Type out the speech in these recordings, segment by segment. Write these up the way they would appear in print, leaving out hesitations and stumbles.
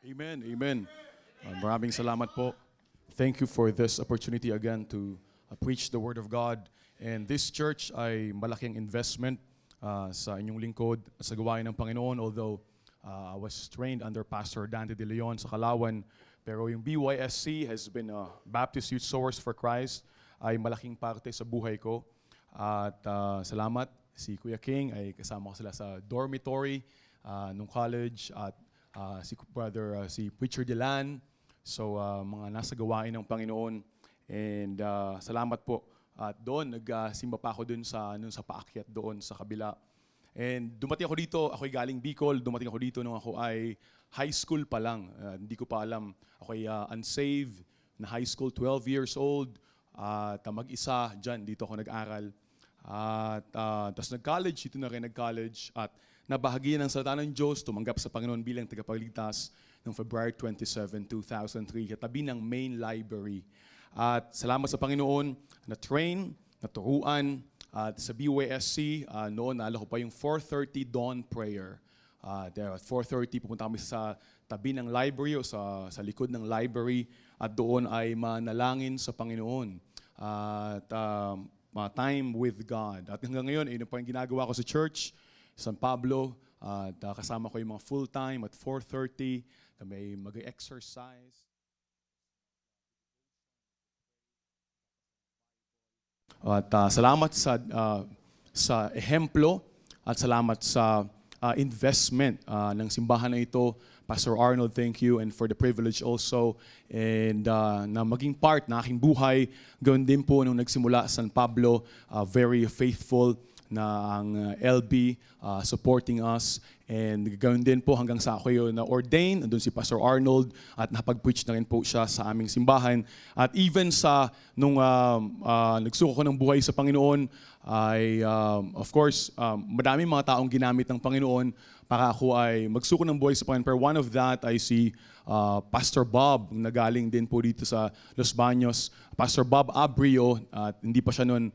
Amen, amen. Maraming salamat po. Thank you for this opportunity again to preach the Word of God. And this church ay malaking investment sa inyong lingkod sa gawain ng Panginoon. Although I was trained under Pastor Dante De Leon sa Kalawan, pero yung BYSC has been a Baptist Youth Source for Christ ay malaking parte sa buhay ko. At salamat, si Kuya King ay kasama ko sila sa dormitory nung college at si Preacher Delan. So mga nasa gawain ng Panginoon. And salamat po. At doon, nagsimba pa ako doon sa paakyat doon sa kabila. And dumating ako dito, ako'y galing Bicol, dumating ako dito nung ako ay high school pa lang. Hindi ko pa alam, ako'y unsaved na high school, 12 years old. At mag-isa dyan, dito ako nag-aral. At tapos nag-college, dito na rin nag-college. At nabahagi ng salita ng Diyos, tumanggap sa Panginoon bilang tagapagligtas noong February 27, 2003, katabi ng main library. At salamat sa Panginoon, na-train, naturuan, at sa BYSC, noon naalala ko pa yung 4:30 dawn prayer. At 4:30 pupunta kami sa tabi ng library o sa likod ng library at doon ay manalangin sa Panginoon. At time with God. At hanggang ngayon, yun pa yung ginagawa ko sa church, San Pablo. At kasama ko yung mga full-time at 4:30, kami mag-exercise. At salamat sa ehemplo at salamat sa investment ng simbahan na ito. Pastor Arnold, thank you, and for the privilege also and na maging part na aking buhay. Ganoon din po nung nagsimula San Pablo, very faithful na ang LB supporting us. And ganoon din po hanggang sa ako yun na-ordain. Andun si Pastor Arnold at napag-preach na rin po siya sa aming simbahan. At even nung nagsuko ko ng buhay sa Panginoon, ay of course, madaming mga taong ginamit ng Panginoon para ako ay magsuko ng buhay sa Panginoon. Pero one of that ay si Pastor Bob, na galing din po dito sa Los Baños. Pastor Bob Abrio, at hindi pa siya noon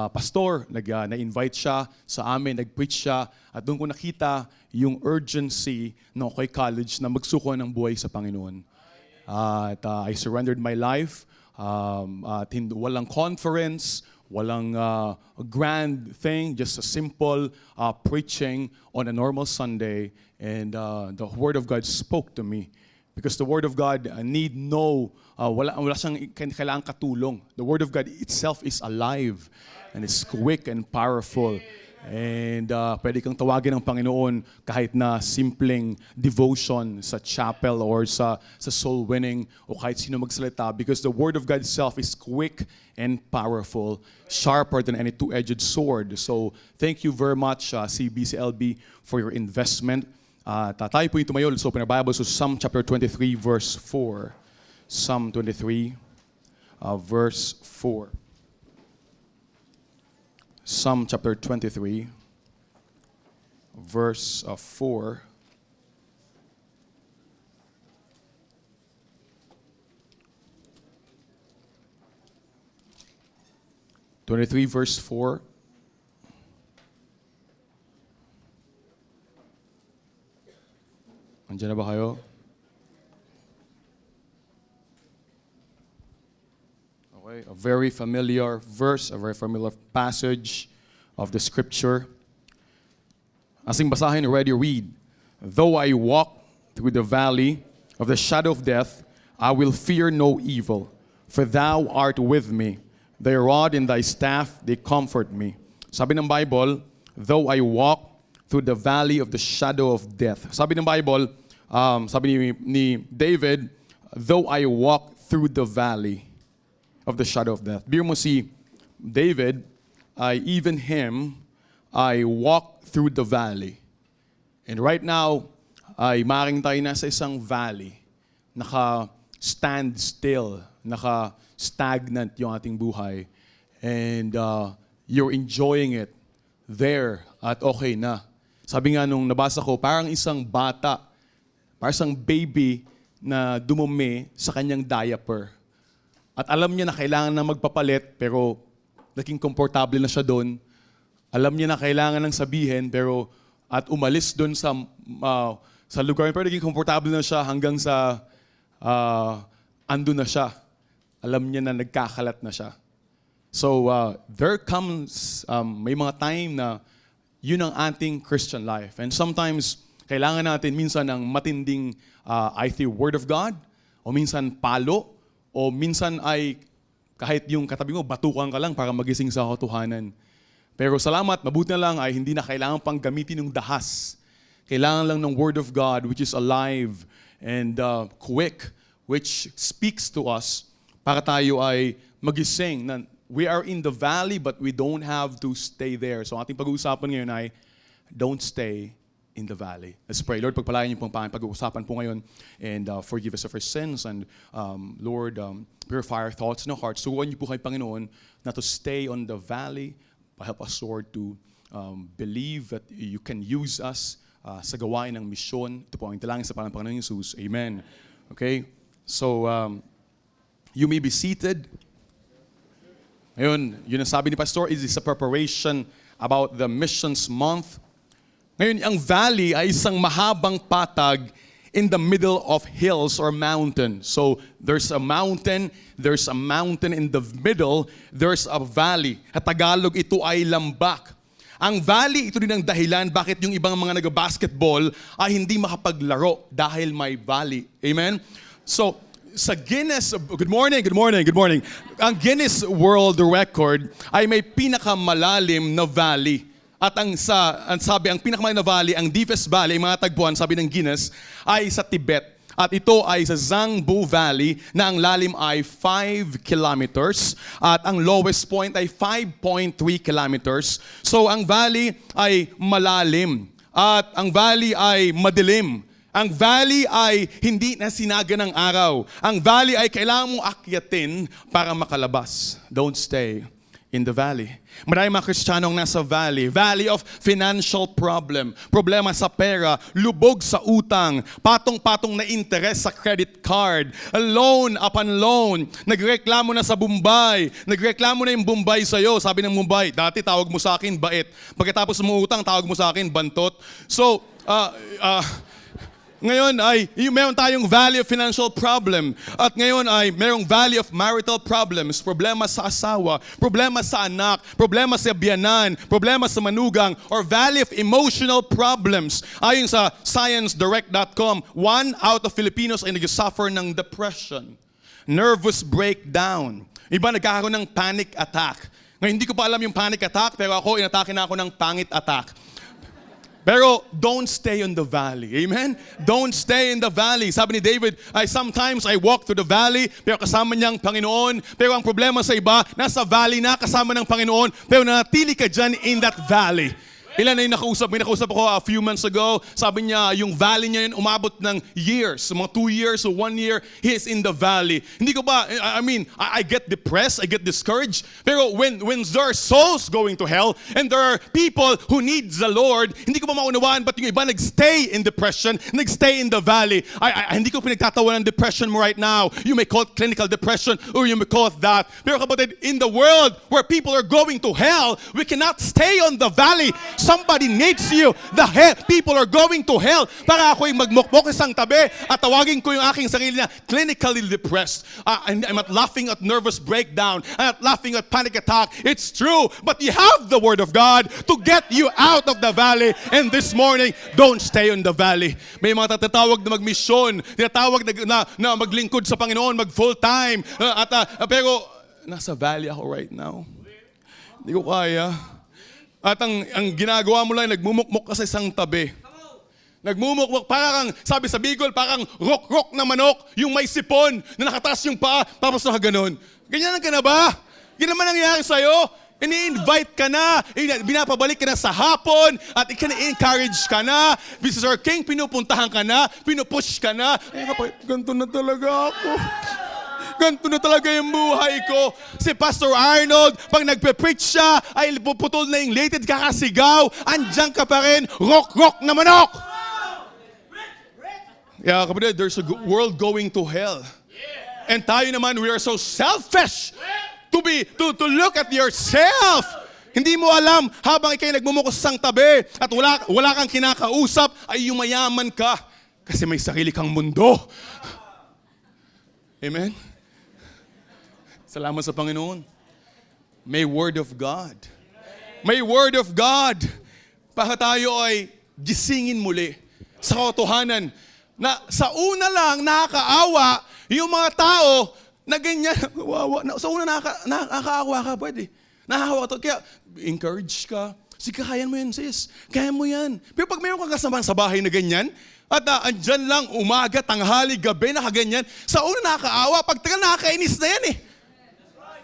pastor, na-invite siya sa amin, nag-preach siya, at doon ko nakita yung urgency no kay college na magsuko ng buhay sa Panginoon. At I surrendered my life, at walang conference, walang grand thing, just a simple preaching on a normal Sunday, and the Word of God spoke to me. Because the Word of God wala siyang kailangang katulong. The Word of God itself is alive and it's quick and powerful. And pwede kang tawagin ng Panginoon kahit na simpleng devotion sa chapel or sa soul winning o kahit sino magsalita, because the Word of God itself is quick and powerful, sharper than any two-edged sword. So thank you very much CBCLB for your investment. Tayo po yung tumayo. Let's open our Bible. So Psalm chapter 23, verse 4. Psalm 23, verse 4. Psalm chapter 23, verse 4. Verse 4. Andiyan na ba kayo? Okay, a very familiar verse, a very familiar passage of the scripture. Asing basahin, ready, read. Though I walk through the valley of the shadow of death, I will fear no evil, for thou art with me. Thy rod and thy staff, they comfort me. Sabi ng Bible, though I walk through the valley of the shadow of death. Sabi ng Bible, sabi ni David, though I walk through the valley of the shadow of death. Biro mo si David, even him, I walk through the valley. And right now, ay maaaring tayo nasa isang valley. Naka-stand still, naka-stagnant yung ating buhay. And you're enjoying it there at okay na. Sabi nga nung nabasa ko, parang isang bata, parang isang baby na dumumi sa kanyang diaper. At alam niya na kailangan na magpapalit, pero naging komportable na siya doon. Alam niya na kailangan ng sabihin, pero at umalis doon Sa lugar, pero naging komportable na siya hanggang sa ando na siya. Alam niya na nagkakalat na siya. So, there comes, may mga time na yun ang ating Christian life. And sometimes, kailangan natin minsan ng matinding either Word of God, o minsan palo, o minsan ay kahit yung katabi mo, batukan ka lang para magising sa katotohanan. Pero salamat, mabuti na lang ay hindi na kailangan pang gamitin yung dahas. Kailangan lang ng Word of God which is alive and quick, which speaks to us para tayo ay magising na we are in the valley but we don't have to stay there. So ating pag-uusapan ngayon ay don't stay in the valley. Let's pray. Lord, pagpalayan niyo pong pag-uusapan po ngayon and forgive us of our sins and Lord, purify our thoughts and our hearts. Turuan niyo po kay Panginoon na to stay on the valley. Help us, Lord, to believe that you can use us sa gawain ng misyon. Ito po ang dalangin sa pangalan ng Panginoon Jesus. Amen. Okay? So, you may be seated. Ngayon, yun ang sabi ni Pastor, is a preparation about the missions month. Ngayon, ang valley ay isang mahabang patag in the middle of hills or mountain. So, there's a mountain in the middle, there's a valley. At Tagalog, ito ay lambak. Ang valley, ito din ang dahilan bakit yung ibang mga nag-basketball ay hindi makapaglaro dahil may valley. Amen? So, sa Guinness, good morning. Ang Guinness World Record ay may pinakamalalim na valley. At ang pinakamalalim na valley, ang deepest valley, mga tagpuan, sabi ng Guinness, ay sa Tibet. At ito ay sa Zangbu Valley na ang lalim ay 5 kilometers at ang lowest point ay 5.3 kilometers. So ang valley ay malalim at ang valley ay madilim. Ang valley ay hindi nasinaga ng araw. Ang valley ay kailangan mong akyatin para makalabas. Don't stay in the valley. Maraming mga Kristiyanong nasa valley. Valley of financial problem. Problema sa pera, lubog sa utang, patong-patong na interest sa credit card, loan upon loan, nagreklamo na sa Bombay, nagreklamo na yung Bombay sa'yo. Sabi ng Bombay, dati tawag mo sa akin bait. Pagkatapos mo utang, tawag mo sa akin bantot. So, ngayon ay meron tayong valley of financial problem. At ngayon ay merong valley of marital problems. Problema sa asawa, problema sa anak, problema sa biyanan, problema sa manugang, or valley of emotional problems. Ayon sa ScienceDirect.com, 1 out of Filipinos ay nag-suffer ng depression, nervous breakdown. Iba nagkakaroon ng panic attack. Ngayon hindi ko pa alam yung panic attack, pero ako inatake na ako ng pangit attack. Pero don't stay in the valley. Amen? Don't stay in the valley. Sabi ni David, sometimes I walk through the valley, pero kasama niya ang Panginoon. Pero ang problema sa iba, nasa valley na kasama ng Panginoon, pero nanatili ka dyan in that valley. Ilan na yung nakausap? May nakausap ako a few months ago. Sabi niya, yung valley niya yun umabot ng years. Mga 2 years o 1 year, he is in the valley. Hindi ko ba, I get depressed, I get discouraged. Pero when there are souls going to hell, and there are people who need the Lord, hindi ko ba maunawaan, but yung iba nagstay in depression, nagstay in the valley. Hindi ko pinagtatawan ng depression mo right now. You may call it clinical depression, or you may call it that. Pero kapatid, in the world where people are going to hell, we cannot stay on the valley. Somebody needs you. People are going to hell. Para ako'y magmukmok isang tabi at tawagin ko yung aking sarili na clinically depressed. I'm not laughing at nervous breakdown. I'm not laughing at panic attack. It's true. But you have the Word of God to get you out of the valley. And this morning, don't stay in the valley. May mga tatatawag na magmisyon, tinatawag na maglingkod sa Panginoon, mag full time. Pero nasa valley ako right now. Hindi ko kaya. At ang ginagawa mo lang, nagmumukmok ka sa isang tabi. Nagmumukmok, parang, sabi sa Bicol, parang rok-rok na manok, yung may sipon, na nakataas yung paa, tapos nakaganon. Ganyan ka na ba? Yan naman nangyayari sa'yo. Ini-invite ka na, binapabalik ka na sa hapon, at encourage ka na. Mr. King, pinupuntahan ka na, pinupush ka na. Ganito na talaga ako. Ganito na talaga yung buhay ko. Si Pastor Arnold, pag nagpe-preach siya, ay puputol na yung lated kakasigaw. Andiyan ka pa rin, rock-rock na manok. Yeah, kapatid, there's a world going to hell. And tayo naman, we are so selfish to look at yourself. Hindi mo alam, habang ikay nagmumukos sang tabi at wala kang kinakausap, ay yumayaman ka. Kasi may sarili kang mundo. Amen? Salamat sa Panginoon. May Word of God. May Word of God. Para tayo ay gisingin muli sa katotohanan na sa una lang nakakaawa yung mga tao na ganyan. Sa una nakakaawa ka, pwede. Nakakaawa ka. Kaya encourage ka. Sige, kaya mo yan, sis. Kaya mo yan. Pero pag mayroon kang kasama sa bahay na ganyan, at andyan lang umaga, tanghali, gabi, nakaganyan, sa una nakakaawa, pag tagal nakakainis na yan eh.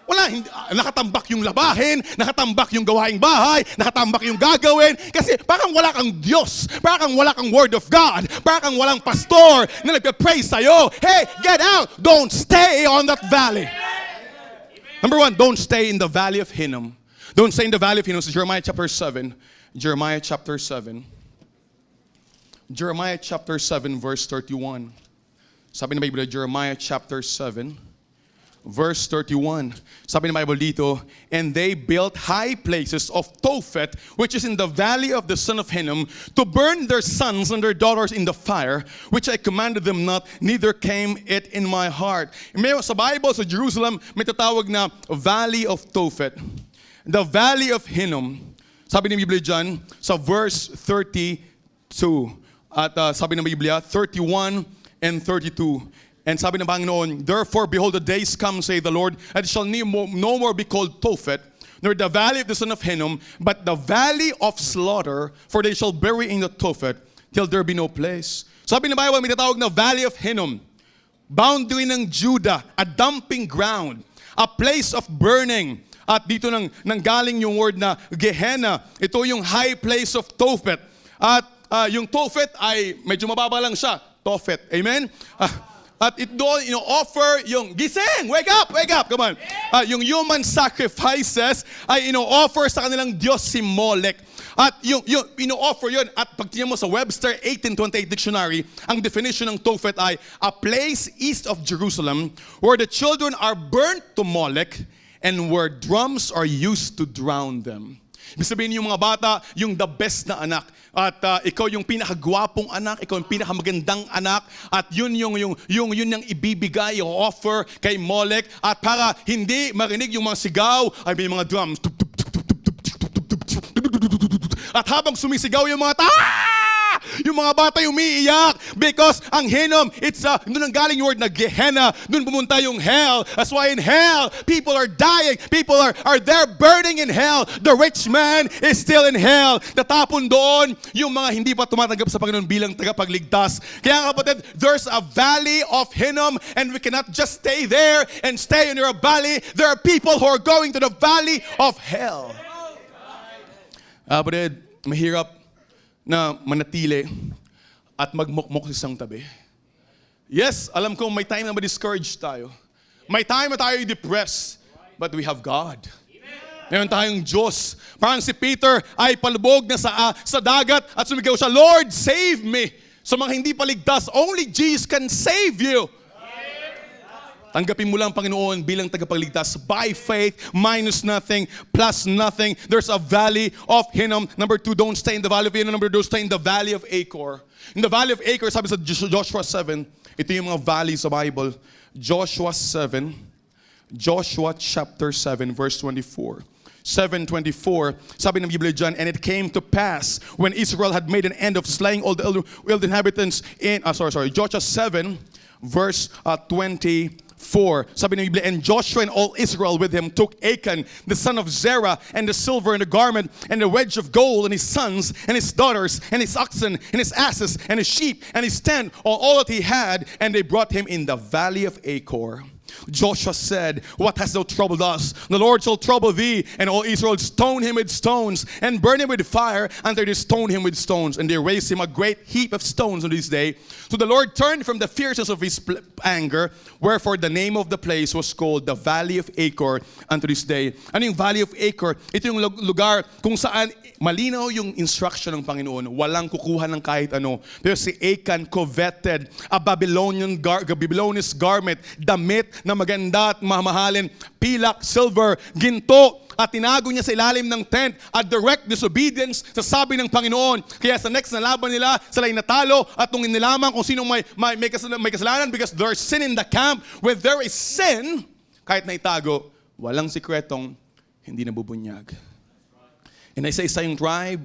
Wala, hindi, nakatambak yung labahin, nakatambak yung gawaing bahay, nakatambak yung gagawin, kasi parang wala kang Diyos, parang wala kang Word of God, parang walang pastor na nagpe-pray sa'yo. Hey, get out! Don't stay on that valley. Number one, don't stay in the valley of Hinnom. Don't stay in the valley of Hinnom. So Jeremiah chapter 7. Jeremiah chapter 7. Jeremiah chapter 7 verse 31. Sabi ng Bible, Jeremiah chapter 7 verse 31. Sabi ng Bible dito, and they built high places of Tophet, which is in the valley of the son of Hinnom, to burn their sons and their daughters in the fire, which I commanded them not, neither came it in my heart. May sa Bible, sa Jerusalem, may tatawag na Valley of Tophet. The Valley of Hinnom. Sabi ng Biblia dyan, sa verse 32. At sabi ng Biblia, 31 and 32. And sabi ng Panginoon, therefore, behold, the days come, say the Lord, and it shall no more be called Tophet, nor the valley of the son of Hinnom, but the valley of slaughter, for they shall bury in the Tophet, till there be no place. Sabi ng Bible, may tatawag na Valley of Hinnom, boundary ng Judah, a dumping ground, a place of burning. At dito nanggaling yung word na Gehenna. Ito yung high place of Tophet. At yung Tophet ay medyo mababa lang siya. Tophet. Amen? At ito, offer yung gising, wake up, come on. Yung human sacrifices ay offer sa kanilang Diyos si Molech. At yung offer yun, at pag tingnan mo sa Webster 1828 Dictionary, ang definition ng Tophet ay a place east of Jerusalem where the children are burnt to Molech and where drums are used to drown them. Ibig sabihin yung mga bata, yung the best na anak. At ikaw yung pinakagwapong anak, ikaw yung pinakamagandang anak. At yun yung ibibigay, yung offer kay Molech. At para hindi marinig yung mga sigaw, ay may mga drums. At habang sumisigaw yung mga yung mga bata umiiyak because ang Hinnom, doon ang galing yung word na Gehenna, doon pumunta yung hell. That's why in hell, people are dying, people are there burning in hell. The rich man is still in hell. Tatapon doon yung mga hindi pa tumatanggap sa Panginoon bilang tagapagligtas. Kaya kapatid, there's a valley of Hinnom and we cannot just stay there and stay in your valley. There are people who are going to the valley of hell. Kapatid, mahirap na manatili at magmukmok sa isang tabi. Yes, alam ko may time na ma-discourage tayo. May time na tayo depressed. But we have God. Meron tayong Diyos. Parang si Peter ay palubog na sa dagat at sumigaw siya, Lord, save me. Sa mga hindi paligtas, only Jesus can save you. Tanggapin mo lang, Panginoon, bilang tagapagligtas. By faith, minus nothing, plus nothing. There's a valley of Hinnom. Number 2, don't stay in the valley of Hinnom. Number 2, stay in the valley of Achor. In the valley of Achor, sabi sa Joshua 7, ito yung mga valley sa Bible. Joshua chapter 7, verse 24. 7:24, sabi ng Biblia dyan, and it came to pass when Israel had made an end of slaying all the inhabitants in, Joshua 7, verse 24. Sabi ng Biblia, and Joshua and all Israel with him took Achan, the son of Zerah, and the silver and the garment, and the wedge of gold, and his sons, and his daughters, and his oxen, and his asses, and his sheep, and his tent, all that he had, and they brought him in the valley of Achor. Joshua said, what hast thou troubled us? The Lord shall trouble thee. And all Israel stoned him with stones and burned him with fire, and they stoned him with stones. And they raised him a great heap of stones on this day. So the Lord turned from the fierceness of his anger, wherefore the name of the place was called the Valley of Achor unto this day. Ano yung Valley of Achor? Ito yung lugar kung saan malinaw yung instruction ng Panginoon. Walang kukuha ng kahit ano. Pero si Achan coveted a Babylonian garment, damit na maganda at mamahalin, pilak, silver, ginto, at tinago niya sa ilalim ng tent at direct disobedience sa sabi ng Panginoon. Kaya sa next na laban nila, sila ay natalo at nung inilaman kung sino may kasalanan because there's sin in the camp. Where there is sin, kahit na itago, walang sikretong hindi nabubunyag. And isa-isa yung tribe.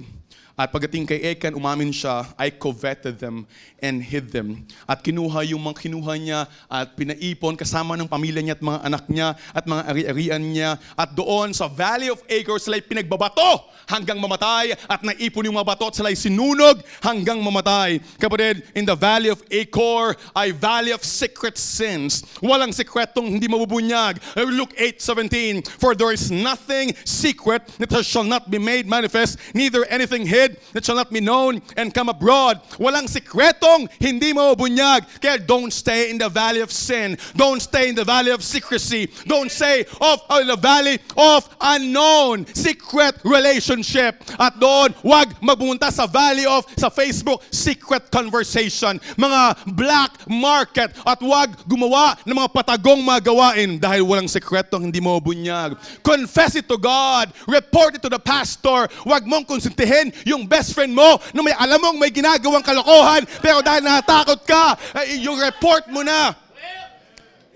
At pagdating kay Achan, umamin siya, I coveted them and hid them. At kinuha yung mga kinuha niya at pinaipon kasama ng pamilya niya at mga anak niya at mga ari-arian niya. At doon sa Valley of Achor, sila'y pinagbabato hanggang mamatay. At naipon yung mga bato at sila'y sinunog hanggang mamatay. Kapatid, in the Valley of Achor ay Valley of secret sins. Walang sikretong hindi mabubunyag. Luke 8:17, for there is nothing secret that shall not be made manifest, neither anything hid that shall not be known and come abroad. Walang sikretong hindi mo bunyag. Kaya don't stay in the valley of sin. Don't stay in the valley of secrecy. Don't stay the valley of unknown secret relationship. At doon, wag magbunta sa valley of sa Facebook secret conversation. Mga black market. At wag gumawa ng mga patagong mga gawain dahil walang sikretong hindi mo bunyag. Confess it to God. Report it to the pastor. Wag mong konsintihin yung best friend mo na may alam mong may ginagawang kalokohan pero dahil natatakot ka, yung report mo na.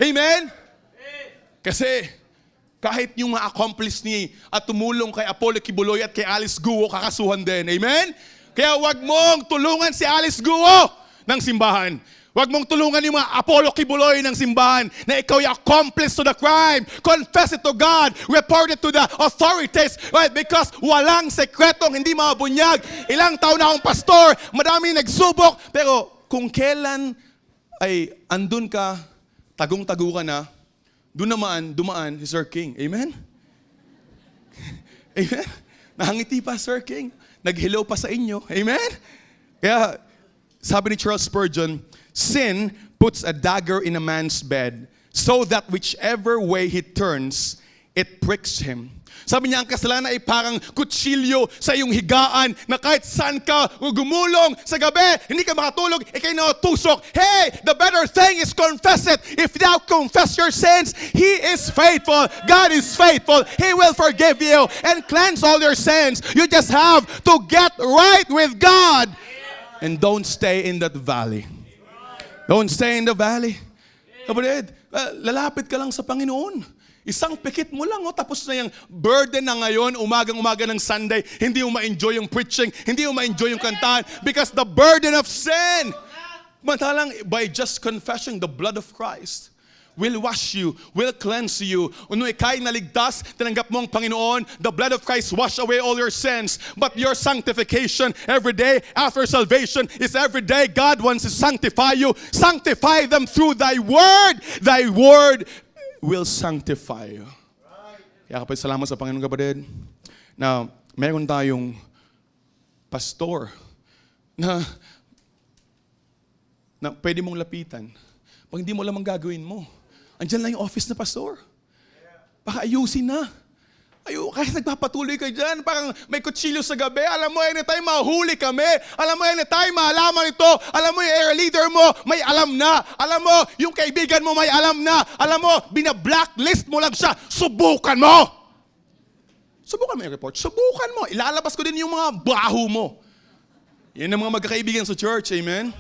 Amen? Kasi kahit yung mga accomplice ni at tumulong kay Apollo Kibuloy at kay Alice Guo, kakasuhan din. Amen? Kaya wag mong tulungan si Alice Guo ng simbahan. Wag mong tulungan yung mga Apollo Kibuloy ng simbahan na ikaw yung accomplice to the crime. Confess it to God. Report it to the authorities. Right? Because walang sekretong hindi mabunyag. Ilang taon na akong pastor, madami nagsubok. Pero kung kailan ay andun ka, tagong-tago ka na, doon naman, dumaan si Sir King. Amen? Amen? Nahangiti pa, Sir King. Nag-hello pa sa inyo. Amen? Kaya, sabi ni Charles Spurgeon, sin puts a dagger in a man's bed so that whichever way he turns, it pricks him. Sabi niya, ang kasalanan ay parang kutsilyo sa iyong higaan na kahit saan ka gumulong sa gabi, hindi ka makatulog, ikay nautusok. Hey, the better thing is confess it. If thou confess your sins, He is faithful. God is faithful. He will forgive you and cleanse all your sins. You just have to get right with God. And don't stay in that valley. Don't stay in the valley. Kapatid, lalapit ka lang sa Panginoon. Isang pikit mo lang, tapos na yung burden na ngayon, umagang-umaga ng Sunday, hindi mo ma-enjoy yung preaching, hindi mo ma-enjoy yung kantahan, because the burden of sin. Mantalang, by just confessing the blood of Christ, will wash you, will cleanse you. Kung ikay naligtas, tinanggap mo ang Panginoon, the blood of Christ wash away all your sins. But your sanctification every day after salvation is every day. God wants to sanctify you. Sanctify them through thy word. Thy word will sanctify you. Kaya kapag salamat sa Panginoon, kapatid, na meron tayong pastor na pwede mong lapitan. Pag hindi mo alam ang gagawin mo, andyan lang yung office na pastor. Baka ayusin na. Kahit nagpapatuloy ka dyan, parang may kutsilyo sa gabi, alam mo, anytime mahuli kami, alam mo, anytime maalaman ito, alam mo, yung area leader mo, may alam na, alam mo, yung kaibigan mo, may alam na, alam mo, bina-blacklist mo lang siya, subukan mo! Subukan mo yung report, subukan mo, ilalabas ko din yung mga baho mo. Yan ang mga magkakaibigan sa church, amen?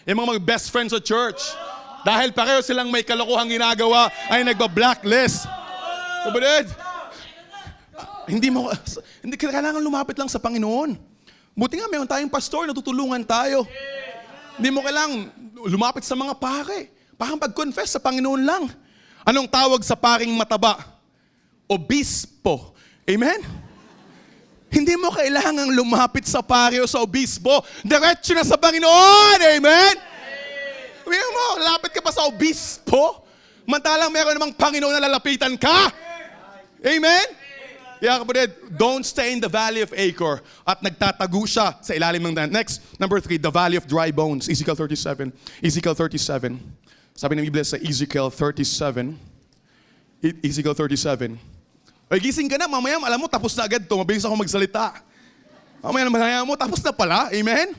Yan mga best friends sa church. Dahil pareho silang may kalokohang ginagawa, ay nagba-blacklist. Kapatid, hindi kailangan lumapit lang sa Panginoon. Buti nga mayroon tayong pastor, natutulungan tayo. Hindi mo kailangan lumapit sa mga pare. Parang pag-confess sa Panginoon lang. Anong tawag sa paring mataba? Obispo. Amen? Hindi mo kailangang lumapit sa pare o sa obispo. Diretso na sa Panginoon. Amen? Sabihin mo, lapit ka pa sa obispo, mantalang meron namang Panginoon na lalapitan ka. Amen? Kaya kapatid, don't stay in the valley of Achor. At nagtatago siya sa ilalim ng dam. Next, number 3, the valley of dry bones. Ezekiel 37. Ezekiel 37. Sabi ng Biblia sa Ezekiel 37. Ezekiel 37. Ay, gising ka na, mamaya, alam mo, tapos na agad ito. Mabilis ako magsalita. Mamaya mo, tapos na pala. Amen?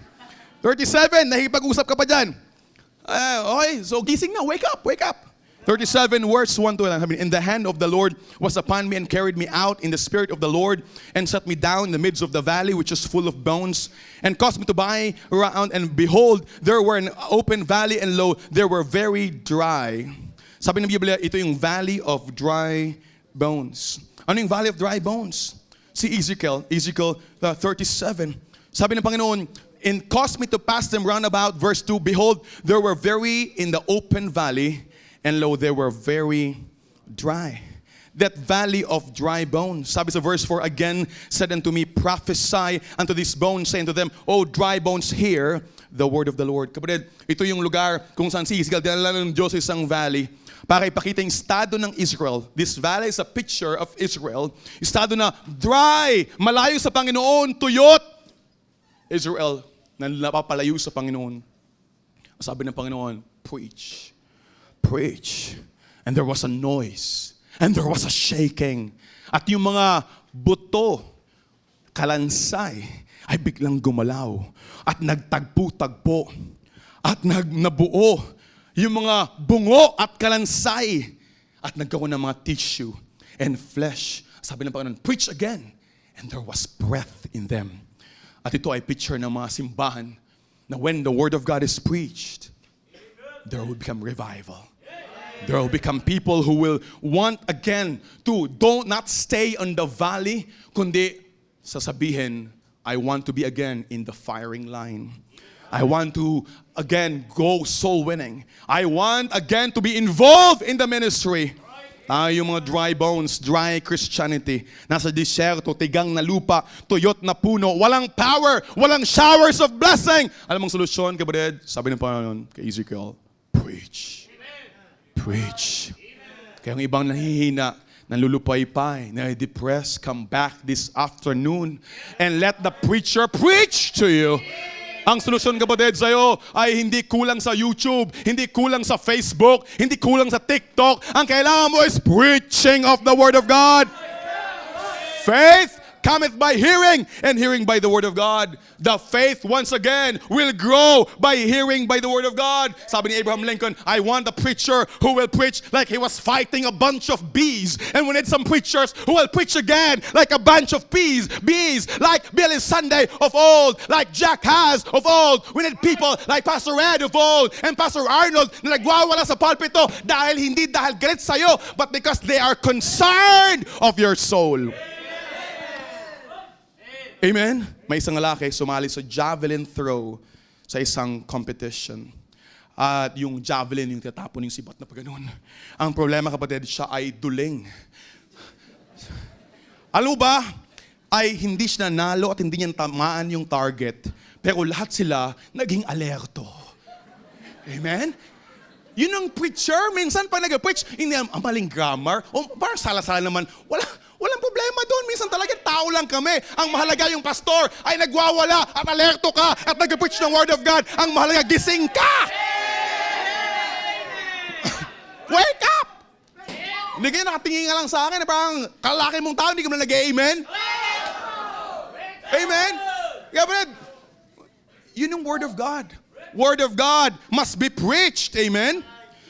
37, nakipag-usap ka pa dyan. Okay, so gising na, wake up. 37 verse 1 to 11. In the hand of the Lord was upon me and carried me out in the spirit of the Lord and set me down in the midst of the valley which is full of bones and caused me to lie around, and behold, there were an open valley, and lo, there were very dry. Sabi ng Biblia, ito yung valley of dry bones. Ano yung valley of dry bones? Si Ezekiel 37. Sabi ng Panginoon, and caused me to pass them round about, verse 2, behold, there were very in the open valley, and lo, they were very dry. That valley of dry bones. Sabi sa verse 4, again said unto me, prophesy unto these bones, saying to them, O dry bones, hear the word of the Lord. Kapatid, ito yung lugar kung saan si Ezekiel dinala ng Diyos sa isang valley para ipakita yung estado ng Israel. This valley is a picture of Israel. Estado na dry, malayo sa Panginoon, tuyot. Israel, na napapalayo sa Panginoon. Sabi ng Panginoon, preach. Preach. And there was a noise. And there was a shaking. At yung mga buto, kalansay, ay biglang gumalaw. At nagtagpo-tagpo. At nabuo yung mga bungo at kalansay. At nagkaroon ng mga tissue and flesh. Sabi ng Panginoon, preach again. And there was breath in them. At ito ay picture ng mga simbahan na when the word of God is preached, there will become revival. There will become people who will want again to not stay on the valley, kundi sasabihin, I want to be again in the firing line. I want to again go soul winning. I want again to be involved in the ministry. Yung mga dry bones, dry Christianity, nasa disyerto, tigang na lupa, tuyot na puno, walang power, walang showers of blessing. Alam mong solusyon, kapatid? Sabi ng Panginoon kay Ezekiel, preach. Preach. Kaya yung ibang nahihina, nanlulupaypay, na-depressed, come back this afternoon and let the preacher preach to you. Ang solusyon, kapatid, sa'yo ay hindi kulang sa YouTube, hindi kulang sa Facebook, hindi kulang sa TikTok. Ang kailangan mo is preaching of the Word of God. Faith cometh by hearing, and hearing by the word of God. The faith, once again, will grow by hearing by the word of God. Sabi ni Abraham Lincoln, I want a preacher who will preach like he was fighting a bunch of bees. And we need some preachers who will preach again like a bunch of bees, like Billy Sunday of old, like Jack Haas of old. We need people like Pastor Ed of old and Pastor Arnold na nagwawala sa pulpito hindi dahil galit sa'yo, but because they are concerned of your soul. Amen? May isang lalaki sumali sa javelin throw sa isang competition. At yung javelin, yung tatapon yung sibat na paganoon. Ang problema, kapatid, siya ay duling. Alam ba, ay hindi siya nanalo at hindi niya tamaan yung target. Pero lahat sila naging alerto. Amen? Yun ang preacher. Minsan pag nag-preach, hindi ang maling grammar. O parang sala-sala naman. Walang problema doon. Minsan talaga tao lang kami. Ang mahalaga yung pastor ay nagwawala at alerto ka at nag-preach ng Word of God. Ang mahalaga, gising ka! Wake up! Hindi kayo nakatingin nga lang sa akin. Parang kalaki mong tao, hindi ka na nag-amen. Amen? Kapatid, yun yung Word of God. Word of God must be preached. Amen?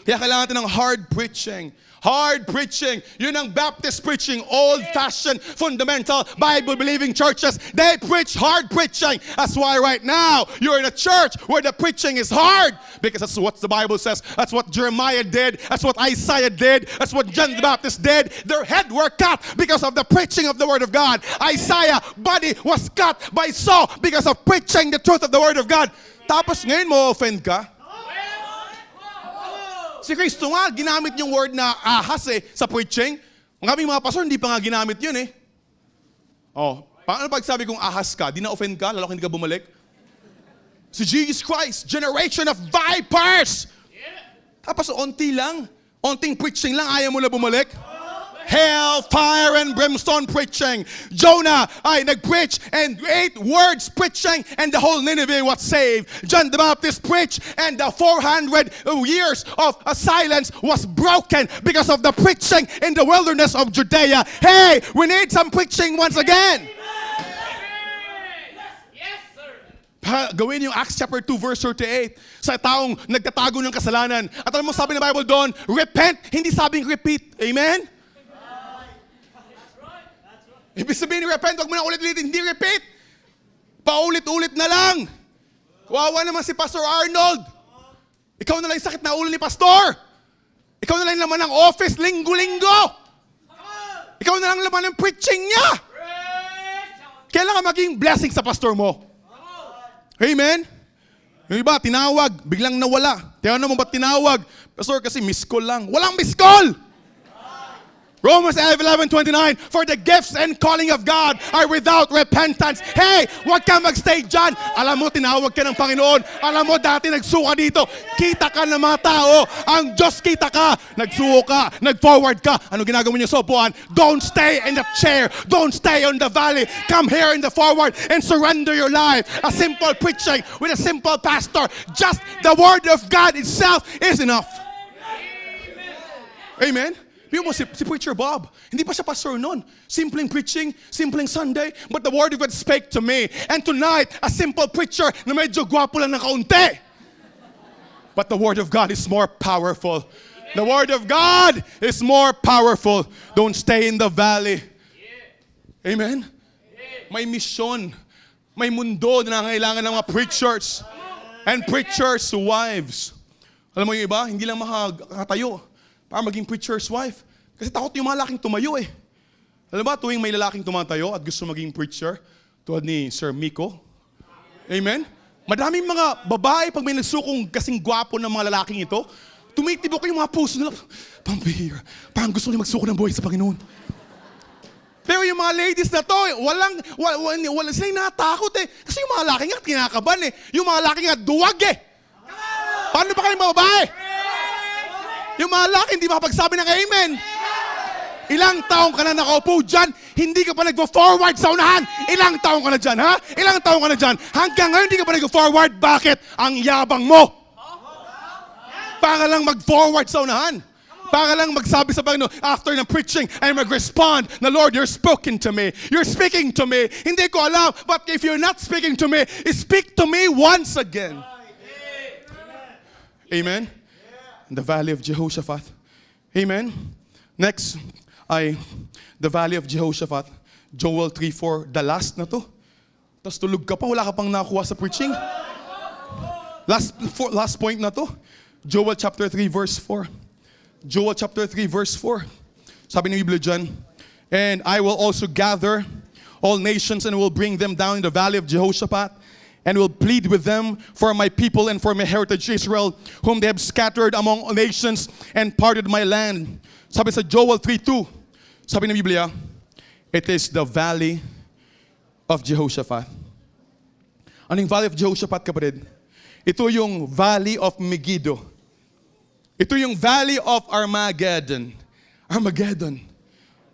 Kaya kailangan natin ng hard preaching. Hard preaching. Yun ang Baptist preaching. Old-fashioned, fundamental, Bible-believing churches. They preach hard preaching. That's why right now, you're in a church where the preaching is hard. Because that's what the Bible says. That's what Jeremiah did. That's what Isaiah did. That's what John the Baptist did. Their head were cut because of the preaching of the Word of God. Isaiah's body was cut by Saul because of preaching the truth of the Word of God. Tapos ngayon mo offend ka? Si Kristo nga, ginamit yung word na ahas sa preaching. Ang aming mga pastor, hindi pa nga ginamit yun paano pag sabi kong ahas ka, di na-offend ka, lalo hindi ka bumalik? Si Jesus Christ, generation of vipers! Tapos onting preaching lang, ayaw mo na bumalik? Hell, fire, and brimstone preaching. Jonah ay nag-preach and 8 words preaching and the whole Nineveh was saved. John the Baptist preached and the 400 years of silence was broken because of the preaching in the wilderness of Judea. Hey, we need some preaching once again. Gawin yung Acts chapter 2 verse 38 sa taong nagtatago ng kasalanan. At alam mo, sabi ng Bible doon, repent, hindi sabing repeat. Amen? Ibig sabihin, repent, huwag mo na ulit-ulitin, hindi repeat. Paulit-ulit na lang. Kawawa naman si Pastor Arnold. Ikaw na lang yung sakit na ulo ni Pastor. Ikaw na lang laman ng office, linggo-linggo. Ikaw na lang laman ng preaching niya. Kailangan maging blessing sa pastor mo. Amen? Yung iba, tinawag, biglang nawala. Tiyan mo ba't tinawag? Pastor, kasi miss call lang. Walang miss call! Romans 11:29, for the gifts and calling of God are without repentance. Hey, huwag ka magstay dyan. Alam mo, tinawag ka ng Panginoon. Alam mo, dati nagsuka dito. Kita ka ng mga tao. Ang Diyos kita ka. Nagsuka, nag-forward ka. Ano ginagawa niyo sa upuan? Don't stay in the chair. Don't stay on the valley. Come here in the forward and surrender your life. A simple preaching with a simple pastor. Just the word of God itself is enough. Amen? Yung mo, si Preacher Bob, hindi pa siya pastor noon. Simpleng preaching, simpleng Sunday, but the Word of God spake to me. And tonight, a simple preacher na medyo gwapo lang na kaunti. But the Word of God is more powerful. The Word of God is more powerful. Don't stay in the valley. Amen? May mission. May mundo na nangangailangan ng mga preachers. And preachers' wives. Alam mo yung iba, hindi lang makatayo para maging preacher's wife. Kasi takot yung mga lalaking tumayo eh. Alam ba, tuwing may lalaking tumatayo at gusto maging preacher, tulad ni Sir Miko, amen? Madaming mga babae, pag may nagsukong kasing gwapo ng mga lalaking ito, tumitibok yung mga puso nila, pambihira, parang gusto nila magsuko ng buhay sa Panginoon. Pero yung mga ladies na to, walang sila natakot eh. Kasi yung mga lalaking nga kinakaban eh. Yung mga lalaking nga duwag eh. Paano ba kayong mga babae? Yung mga laki, hindi makapagsabi ng amen. Ilang taong ka na nakaupo dyan, hindi ka pa nag-forward sa unahan. Ilang taong ka na dyan, ha? Ilang taong ka na dyan. Hanggang ngayon, hindi ka pa nag-forward. Bakit? Ang yabang mo. Para lang mag-forward sa unahan. Para lang magsabi sa Panginoon, after ng preaching, ay mag-respond na, Lord, you're spoken to me. You're speaking to me. Hindi ko alam, but if you're not speaking to me, speak to me once again. Amen? The Valley of Jehoshaphat. Amen? Next ay the Valley of Jehoshaphat. Joel 3:4. The last na to. Tapos tulog ka pa, wala ka pang nakuha sa preaching. Last point na to. Joel chapter 3 verse 4. Joel chapter 3 verse 4. Sabi ng Biblia dyan, and I will also gather all nations and will bring them down in the Valley of Jehoshaphat, and will plead with them for my people and for my heritage Israel, whom they have scattered among nations and parted my land. Sabi sa Joel 3:2, sabi ng Biblia, it is the Valley of Jehoshaphat. Anong Valley of Jehoshaphat, kapatid? Ito yung Valley of Megiddo. Ito yung Valley of Armageddon. Armageddon.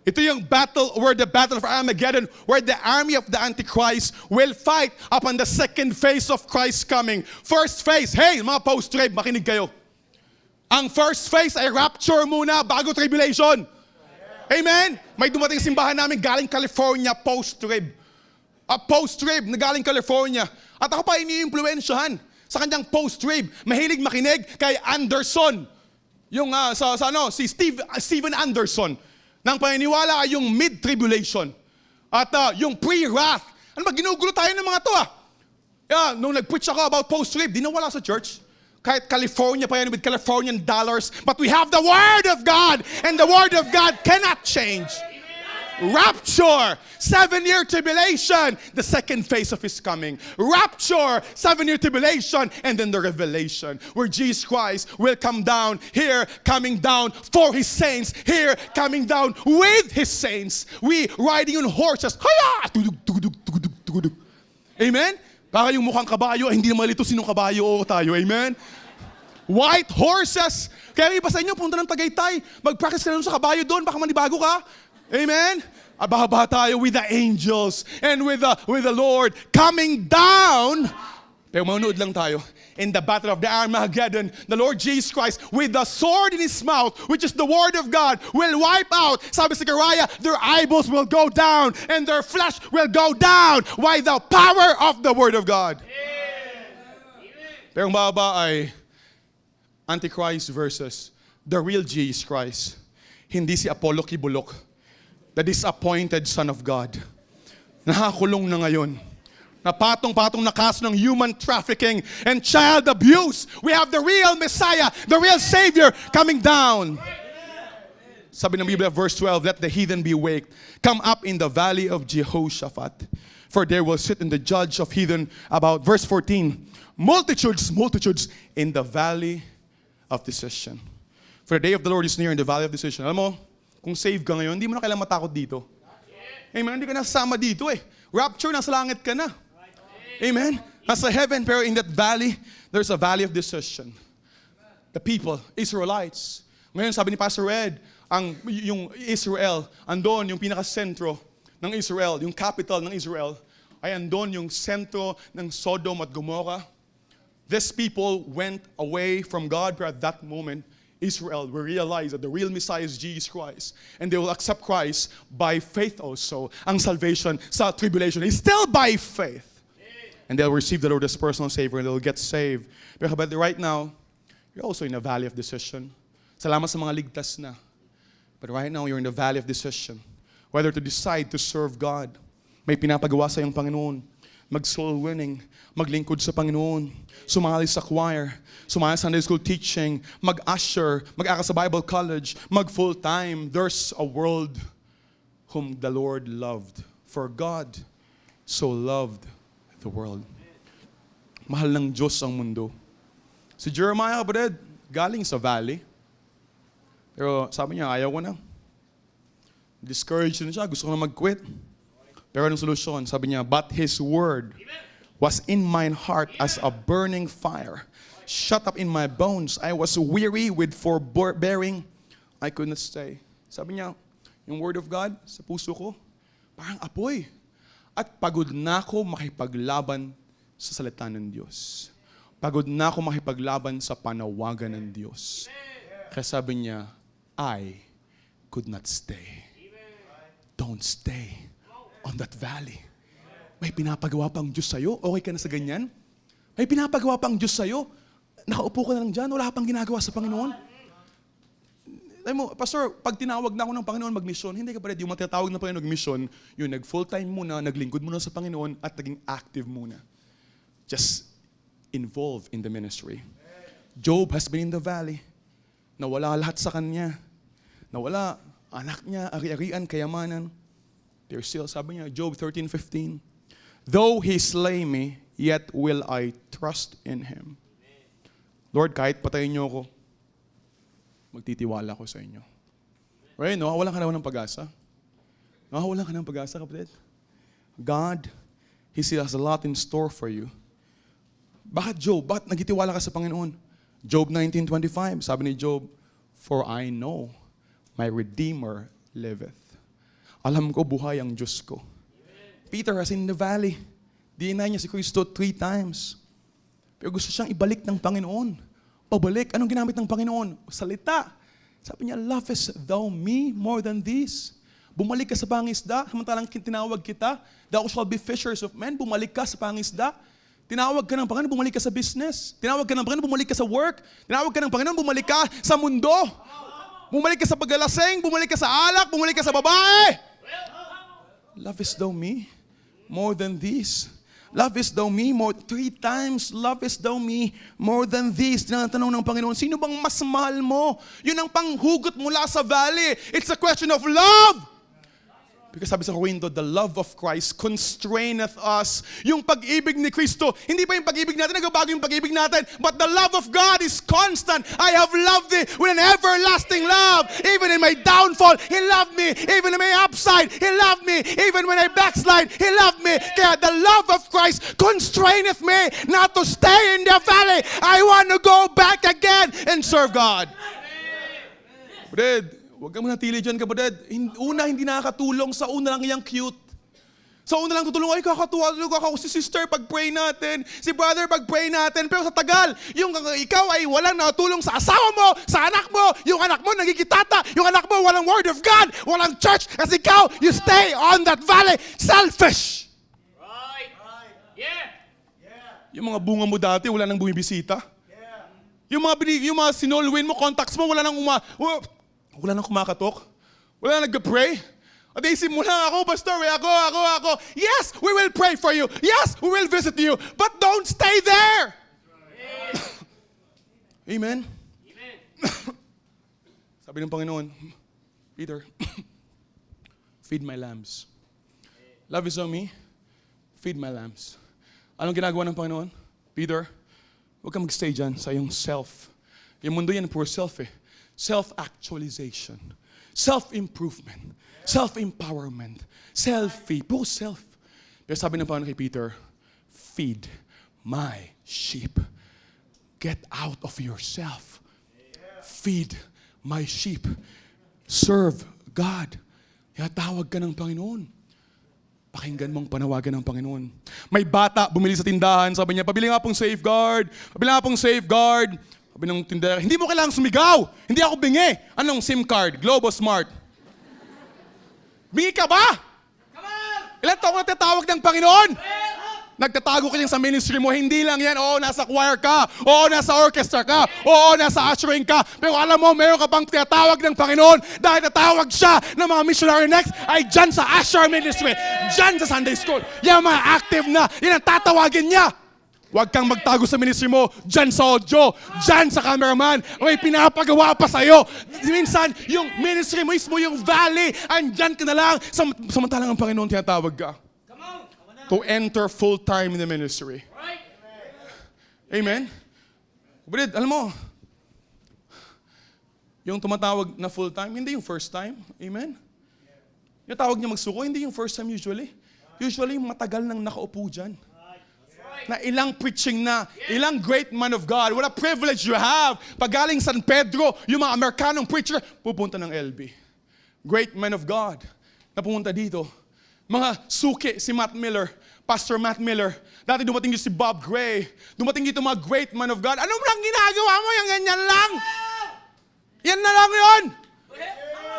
Ito yung battle, where the battle of Armageddon, where the army of the Antichrist will fight upon the second phase of Christ's coming. First phase, hey, mga post-trib, makinig kayo. Ang first phase ay rapture muna bago tribulation. Amen? May dumating simbahan namin galing California, post-trib. Post-trib na galing California. At ako pa ini-impluensyahan sa kanyang post-trib. Mahilig makinig kay Anderson. Yung si Steven Anderson. Nang paniniwala ay yung mid-tribulation. At yung pre-wrath. Ano ba, ginugulo tayo ng mga to nung nag-preach ako about post-trib, di nawala sa church. Kahit California pa yan with Californian dollars. But we have the Word of God. And the Word of God cannot change. Rapture, 7-year tribulation, the second phase of His coming. Rapture, 7-year tribulation, and then the revelation, where Jesus Christ will come down here, coming down for His saints, here, coming down with His saints. We riding on horses. Kaya! Amen? Para yung mukhang kabayo, hindi na malito sinong kabayo o tayo. Amen? White horses. Kaya iba sa inyo, punta ng Tagaytay. Mag-practice ka na sa kabayo doon, baka manibago ka. Amen? Ababa tayo with the angels and with the Lord coming down. Pero manood lang tayo. In the battle of the Armageddon, the Lord Jesus Christ, with the sword in His mouth, which is the Word of God, will wipe out, sabi sa Zechariah, their eyeballs will go down and their flesh will go down by the power of the Word of God. Yeah. Pero ang baba ay Antichrist versus the real Jesus Christ. Hindi si Apollo Kibulok, the disappointed Son of God. Nakakulong na ngayon. Napatong-patong na kaso ng human trafficking and child abuse. We have the real Messiah, the real Savior coming down. Sabi ng Biblia, verse 12, let the heathen be waked. Come up in the valley of Jehoshaphat. For there will sit in the judge of heathen about, verse 14, multitudes in the valley of decision. For the day of the Lord is near in the valley of decision. Alam mo, kung save ka ngayon, hindi mo na kailangan matakot dito. Amen, hindi ka nasama dito eh. Rapture, nasa langit ka na. Amen? Nasa heaven, pero in that valley, there's a valley of decision. The people, Israelites. Ngayon, sabi ni Pastor Ed, yung Israel, andon yung pinaka-sentro ng Israel, yung capital ng Israel, ay andon yung sentro ng Sodom at Gomorrah. These people went away from God, but at that moment, Israel will realize that the real Messiah is Jesus Christ. And they will accept Christ by faith also. Ang salvation sa tribulation is still by faith. And they'll receive the Lord as personal Savior and they'll get saved. But right now, you're also in a valley of decision. Salamat sa mga ligtas na. But right now, you're in the valley of decision. Whether to decide to serve God. May pinapagawa sa iyong Panginoon. Mag-soul winning. Maglingkod sa Panginoon. Sumali sa choir. Sumali sa Sunday school teaching. Mag-usher. Mag-aral sa Bible college. Mag-full-time. There's a world whom the Lord loved. For God so loved the world. Mahal ng Diyos ang mundo. Si Jeremiah, kapatid, galing sa valley. Pero sabi niya, ayaw ko na. Discouraged na siya, gusto ko na mag-quit. Pero anong solusyon? Sabi niya, but His word was in mine heart as a burning fire, shut up in my bones. I was weary with forbearing. I could not stay. Sabi niya, yung word of God sa puso ko, parang apoy. At pagod na ako makipaglaban sa salita ng Diyos. Pagod na ako makipaglaban sa panawagan ng Diyos. Kaya sabi niya, I could not stay. Don't stay on that valley. May pinapagawa pang Diyos sa'yo? Okay ka na sa ganyan? May pinapagawa pang Diyos sa'yo? Nakaupo ka na lang dyan? Wala ka pang ginagawa sa Panginoon? Alam mo, Pastor, pag tinawag na ako ng Panginoon mag-mission, hindi ka pa rin yung matatawag ng Panginoon mag-mission, yung nag-full-time muna, naglingkod muna sa Panginoon, at naging active muna. Just involve in the ministry. Job has been in the valley. Nawala lahat sa kanya. Nawala anak niya, ari-arian, kayamanan. They're still, sabi niya, Job 13:15, though He slay me, yet will I trust in Him. Lord, kahit patayin niyo ako, magtitiwala ko sa inyo. Right? Nakawalan ka naman ng pag-asa. Nakawalan ka ng pag-asa, kapatid. God, He still has a lot in store for you. Bakit Job? Bakit nagtitiwala ka sa Panginoon? Job 19:25, sabi ni Job, for I know my Redeemer liveth. Alam ko buhay ang Diyos ko. Peter has in the valley. Dinay niya si Kristo 3 times. Pero gusto siyang ibalik ng Panginoon. Pabalik. Anong ginamit ng Panginoon? Salita. Sabi niya, lovest thou me more than this? Bumalik ka sa pangisda, samantalang tinawag kita, thou shall be fishers of men. Bumalik ka sa pangisda. Tinawag ka ng Panginoon, bumalik ka sa business. Tinawag ka ng Panginoon, bumalik ka sa work. Tinawag ka ng Panginoon, bumalik ka sa mundo. Bumalik ka sa paglalasing, bumalik ka sa alak, bumalik ka sa babae. Lovest thou me more than this? Lovest thou me more? 3 times, lovest thou me more than this? Tinatanong ng Panginoon, sino bang mas mahal mo? Yun ang panghugot mula sa valley. It's a question of love. Because sabi sa Korinto, the love of Christ constraineth us. Yung pag-ibig ni Kristo, hindi pa yung pag-ibig natin, nagbabago yung pag-ibig natin, but the love of God is constant. I have loved thee with an everlasting love. Even in my downfall, He loved me. Even in my upside, He loved me. Even when I backslide, He loved me. Kaya the love of Christ constraineth me not to stay in the valley. I want to go back again and serve God. Brad, huwag kang manatili dyan, kapatid. Una, hindi nakakatulong. Sa una lang iyang cute. Sa una lang tutulong, ay kakatuwa, si sister pag-pray natin, si brother pag-pray natin. Pero sa tagal, yung ikaw ay walang nakatulong sa asawa mo, sa anak mo, yung anak mo nagkikitata, yung anak mo walang word of God, walang church, kasi ikaw, you stay on that valley, selfish. Right. Yeah. Yung mga bunga mo dati, wala nang bumibisita. Yung mga sinolwin mo, contacts mo, wala nang kumakatok. Wala nang nag-pray. At isip mo lang, ako, pastor, ako. Yes, we will pray for you. Yes, we will visit you. But don't stay there. Amen? Amen. Sabi ng Panginoon, Peter, feed my lambs. Love is on me. Feed my lambs. Anong ginagawa ng Panginoon? Peter, huwag kang mag-stay dyan sa iyong self. Yung mundo yan, puro self eh. Self-actualization. Self-improvement. Self-empowerment. Selfie. Puro self. Pero sabi ng Panginoon kay Peter, feed my sheep. Get out of yourself. Feed my sheep. Serve God. Kaya tawag ka ng Panginoon. Pakinggan mong panawagan ng Panginoon. May bata, bumili sa tindahan, sabi niya, pabili nga pong safeguard. Sabi ng tindera, hindi mo kailangang sumigaw. Hindi ako bingi. Anong SIM card? Globo Smart. Bingi ka ba? Ilan taong natatawag ng Panginoon? Nagtatago ka lang sa ministry mo, hindi lang yan, nasa choir ka, nasa orchestra ka, nasa ushering ka. Pero alam mo, meron ka bang tinatawag ng Panginoon dahil natawag siya ng mga missionary next ay dyan sa usher ministry, dyan sa Sunday school. Yan mga active na, yan ang tatawagin niya. Huwag kang magtago sa ministry mo, dyan sa audio, dyan sa cameraman, may pinapagawa pa sa'yo. Minsan, yung ministry mo mismo, yung valley, andyan ka na lang, samantalang ang Panginoon tinatawag ka. To enter full-time in the ministry. Right. Amen? But alam mo, yung tumatawag na full-time, hindi yung first time. Amen? Yung tawag niya magsuko, hindi yung first time usually. Usually, yung matagal nang nakaupo dyan. Na ilang preaching na, ilang great man of God, what a privilege you have. Pag galing San Pedro, yung mga Amerikanong preacher, pupunta ng LB. Great man of God na pumunta dito. Mga suki, si Matt Miller, Pastor Matt Miller. Dati dumating dito si Bob Gray. Dumating dito mga great man of God. Ano lang ginagawa mo? Yung ganyan lang. Yan na lang yun.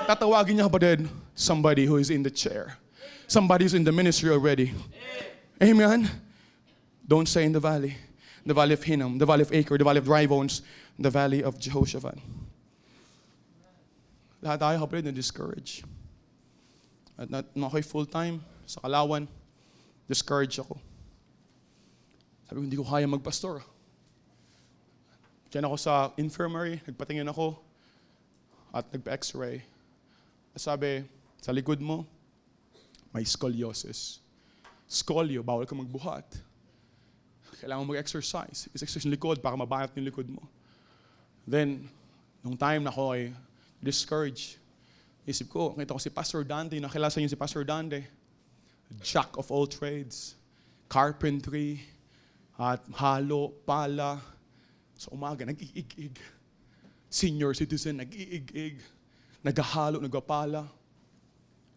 Tatawagin niya kapatid, somebody who is in the chair. Somebody who's in the ministry already. Amen? Don't stay in the valley of Hinnom, the valley of Acre, the valley of dry bones, the valley of Jehoshaphat. Lahat tayo kapatid na-discourage. At ako'y full-time sa Kalawan, discouraged ako. Sabi ko, hindi ko kaya magpastor. Diyan ako sa infirmary, nagpatingin ako at nagpa-x-ray. Sabi, sa likod mo, may scoliosis. Scolio, bawal ka magbuhat. Kailangan mo mag-exercise. Exercise yung likod para mabanat yung likod mo. Then, nung time na ako ay discouraged, isip ko, nakita ko si Pastor Dante, nakilala sa inyo si Pastor Dante. Jack of all trades, carpentry, at halo, pala. Sa umaga, nag-iig-ig. Senior citizen, nag-iig-ig. Naghahalo, nagpapala.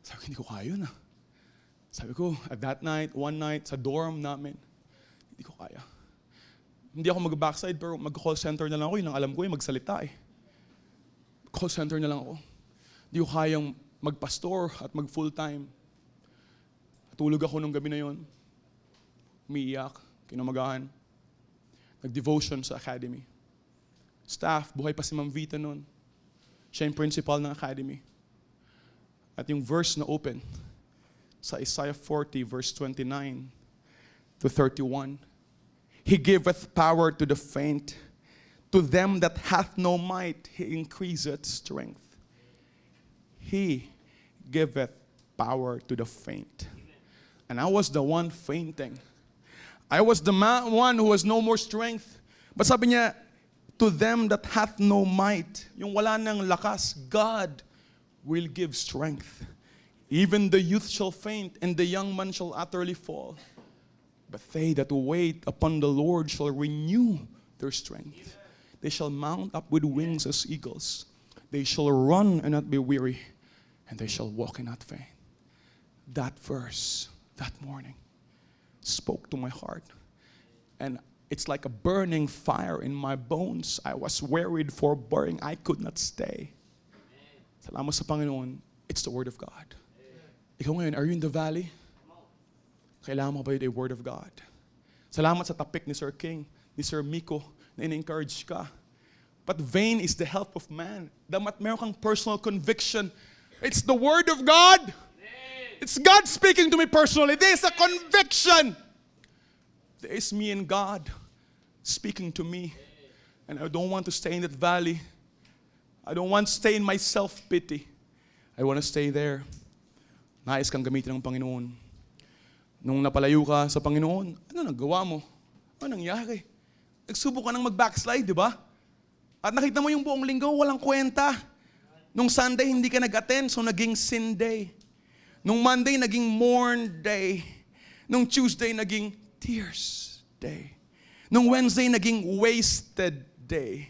Sabi ko, hindi ko kaya na. Sabi ko, at that night, one night, sa dorm namin, hindi ko kaya. Hindi ako mag-backside, pero mag-call center na lang ako. Yun ang alam ko, yung magsalita eh. Call center na lang ako. Hindi ko kayang magpastor at mag-full-time. Tulog ako nung gabi na yon. Umiiyak, kinamagahan. Nag-devotion sa academy. Staff, buhay pa si Ma'am Vita noon. Siya yung principal ng academy. At yung verse na open, sa Isaiah 40, verse 29 to 31, He giveth power to the faint. To them that hath no might, He increaseth strength. He giveth power to the faint. And I was the one fainting. I was the one who has no more strength. But sabi niya, to them that hath no might, yung wala nang lakas, God will give strength. Even the youth shall faint, and the young man shall utterly fall. But they that wait upon the Lord shall renew their strength. They shall mount up with wings as eagles. They shall run and not be weary, and they shall walk and not faint. That verse, that morning, spoke to my heart. And it's like a burning fire in my bones. I was wearied for burning. I could not stay. Salamat sa Panginoon. It's the Word of God. Ikaw ngayon, are you in the valley? Kailangan mo ba yung Word of God? Salamat sa tapik ni Sir King, ni Sir Miko, na in-encourage ka. But vain is the help of man. Damat meron kang personal conviction. It's the Word of God. It's God speaking to me personally. There is a conviction. There is me and God speaking to me. And I don't want to stay in that valley. I don't want to stay in my self-pity. I want to stay there. Nais kang gamitin ng Panginoon. Nung napalayo ka sa Panginoon, ano nagawa mo? Ano nangyari? Nagsubok ka ng mag-backslide, di ba? At nakita mo yung buong linggo, walang kwenta. Nung Sunday, hindi ka nag-attend, so naging sin day. Nung Monday, naging mourn day. Nung Tuesday, naging tears day. Nung Wednesday, naging wasted day.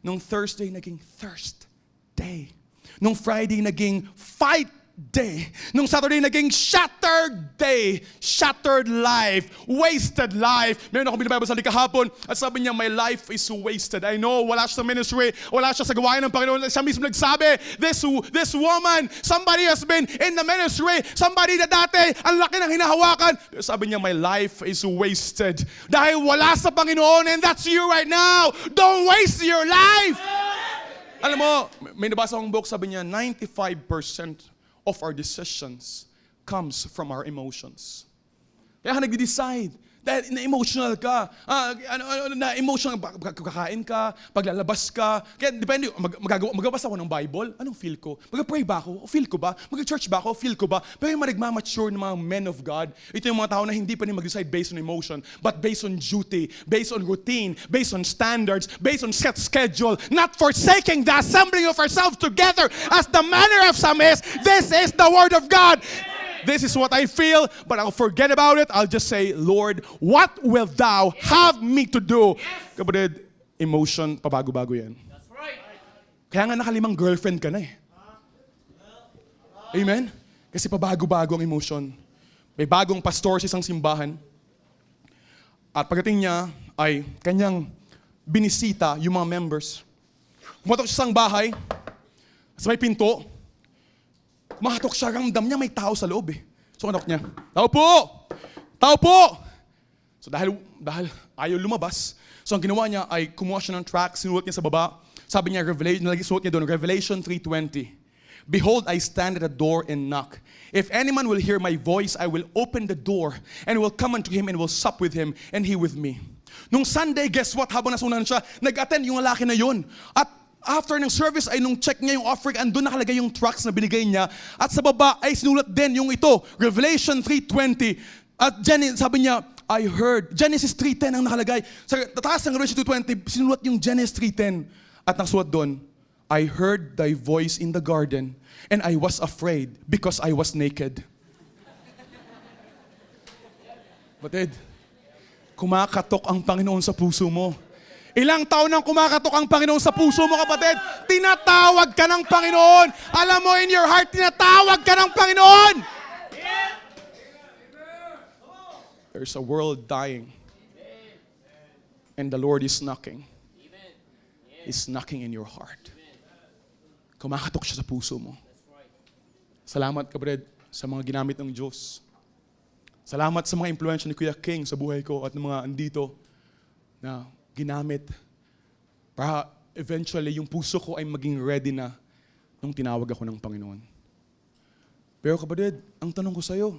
Nung Thursday, naging thirst day. Nung Friday, naging fight day. Nung Saturday, naging shattered day. Shattered life. Wasted life. Meron akong binabasa kahapon at sabi niya, my life is wasted. I know, wala siya sa ministry, wala siya sa gawain ng Panginoon. Siya mismo nagsabi, this woman, somebody has been in the ministry, somebody na dati, ang laki ng hinahawakan. Sabi niya, my life is wasted. Dahil wala sa Panginoon, and that's you right now. Don't waste your life. Alam mo, may nabasa akong book, sabi niya, 95% of our decisions comes from our emotions. Kaya ka nag-decide. Dahil na-emotional ka. Na-emotional, kakain ka, paglalabas ka. Kaya depende, magbabasa ako ng Bible, anong feel ko? Mag-pray ba ako? Feel ko ba? Mag-church ba ako? Feel ko ba? Pero yung nagmamature ng mga men of God, ito yung mga tao na hindi pa rin mag-decide based on emotion, but based on duty, based on routine, based on standards, based on set schedule, not forsaking the assembling of ourselves together as the manner of some is. This is the Word of God. This is what I feel, but I'll forget about it. I'll just say, Lord, what will thou have me to do? Kapatid, emotion, pabago-bago yan. That's right. Kaya nga nakalimang girlfriend ka na eh. Amen? Kasi pabago-bago ang emotion. May bagong pastor sa isang simbahan. At pagdating niya ay kanyang binisita yung mga members. Pumatok siya sa isang bahay, sa may pinto, kumahatok siya, ramdam niya may tao sa loob eh. So kumatok niya, tao po! Tao po! So dahil ayaw lumabas, so ang ginawa niya ay kumuha siya ng track, sinulat niya sa baba. Sabi niya, suot niya doon, Revelation 3:20. Behold, I stand at the door and knock. If anyone will hear my voice, I will open the door and will come unto him and will sup with him and he with me. Nung Sunday, guess what? Habang nasunan siya, nag-attend yung lalaki na yun. At after ng service ay nung check niya yung offering, andun nakalagay yung tracts na binigay niya. At sa baba ay sinulat din yung ito, Revelation 3:20. At sabi niya, I heard, Genesis 3:10 ang nakalagay. Sa taas ng Revelation 2:20, sinulat yung Genesis 3:10. At nasulat doon, I heard thy voice in the garden, and I was afraid because I was naked. Batid, kumakatok ang Panginoon sa puso mo. Ilang taon nang kumakatok ang Panginoon sa puso mo, kapatid. Tinatawag ka ng Panginoon. Alam mo, in your heart, tinatawag ka ng Panginoon. There's a world dying. And the Lord is knocking. He's knocking in your heart. Kumakatok siya sa puso mo. Salamat, kapatid, sa mga ginamit ng Diyos. Salamat sa mga impluensya ni Kuya King sa buhay ko at ng mga andito na ginamit para eventually yung puso ko ay maging ready na nung tinawag ako ng Panginoon. Pero kapatid, ang tanong ko sa'yo,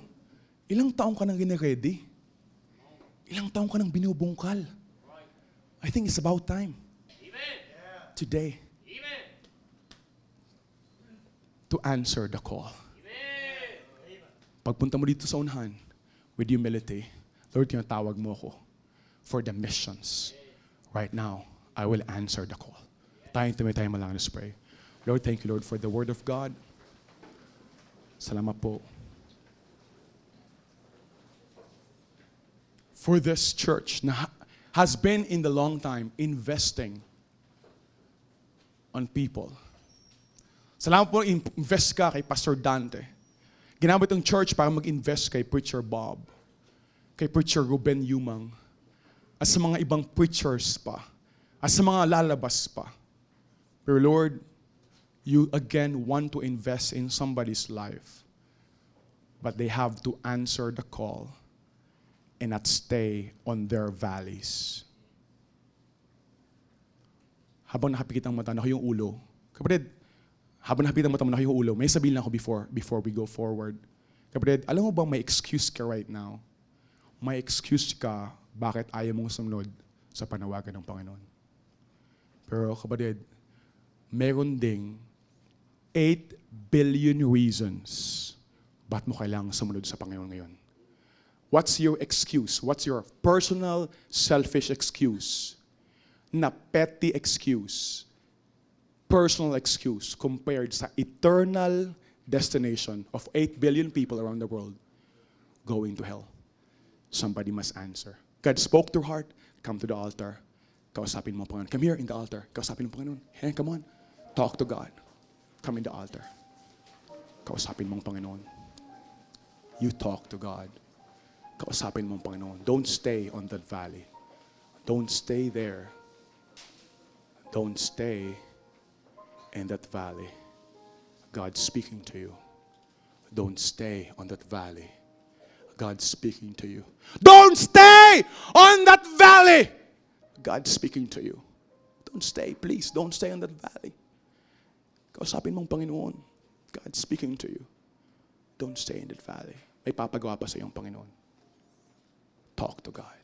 ilang taong ka nang gine-ready? Ilang taong ka nang binubungkal? I think it's about time. Amen. Today. Amen. To answer the call. Amen. Pagpunta mo dito sa unahan, with humility, Lord, tinatawag mo ako for the missions. Right now, I will answer the call. Tayo lang, let's pray. Lord, thank you, Lord, for the Word of God. Salamat po. For this church na has been in the long time investing on people. Salamat po, invest ka kay Pastor Dante. Ginamit ang church para mag-invest kay Preacher Bob, kay Preacher Ruben Yumang, at sa mga ibang preachers pa, at sa mga lalabas pa. Pero Lord, you again want to invest in somebody's life. But they have to answer the call and not stay on their valleys. Habang nakapikit ang mata, naka yung ulo. Kapatid, habang nakapikit ang mata mo, naka yung ulo, may sabihin lang ako before we go forward. Kapatid, alam mo bang may excuse ka right now? May excuse ka bakit ayaw mong sumunod sa panawagan ng Panginoon. Pero kapatid, meron ding 8 billion reasons ba't mo kailangang sumunod sa Panginoon ngayon. What's your excuse? What's your personal, selfish excuse? Na petty excuse, personal excuse compared sa eternal destination of 8 billion people around the world going to hell. Somebody must answer. God spoke to your heart, come to the altar. Kausapin mo ang Panginoon. Come here in the altar. Kausapin mo ang Panginoon. Hey, come on. Talk to God. Come in the altar. Kausapin mo ang Panginoon. You talk to God. Kausapin mo ang Panginoon. Don't stay on that valley. Don't stay there. Don't stay in that valley. God's speaking to you. Don't stay on that valley. God's speaking to you. Don't stay on that valley. God's speaking to you. Don't stay, please. Don't stay on that valley. Kausapin mong Panginoon. God's speaking to you. Don't stay in that valley. May papagawa pa sa iyong Panginoon. Talk to God.